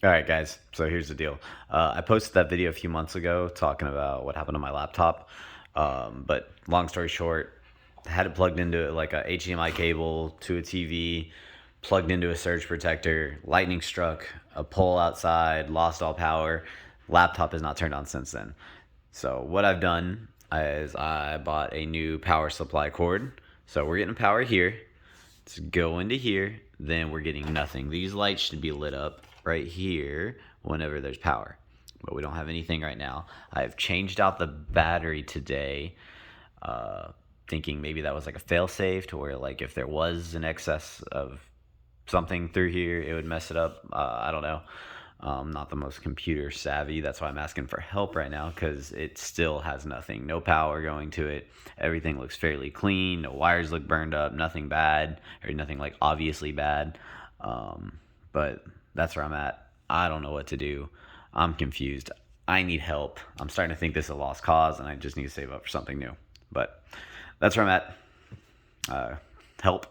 All right, guys. So here's the deal. I posted that video a few months ago talking about what happened to my laptop. But long story short, I had it plugged into like a HDMI cable to a TV, plugged into a surge protector. Lightning struck, a pole outside, lost all power. Laptop has not turned on since then. So what I've done is I bought a new power supply cord. So we're getting power here. Let's go into here. Then we're getting nothing. These lights should be lit up right here whenever there's power. But we don't have anything right now. I've changed out the battery today, thinking maybe that was like a fail-safe to where like if there was an excess of something through here, it would mess it up. I don't know. Not the most computer savvy. That's why I'm asking for help right now because it still has nothing. No power going to it. Everything looks fairly clean. No wires look burned up. Nothing bad or nothing like obviously bad. But that's where I'm at. I don't know what to do. I'm confused. I need help. I'm starting to think this is a lost cause and I just need to save up for something new. But that's where I'm at. Help.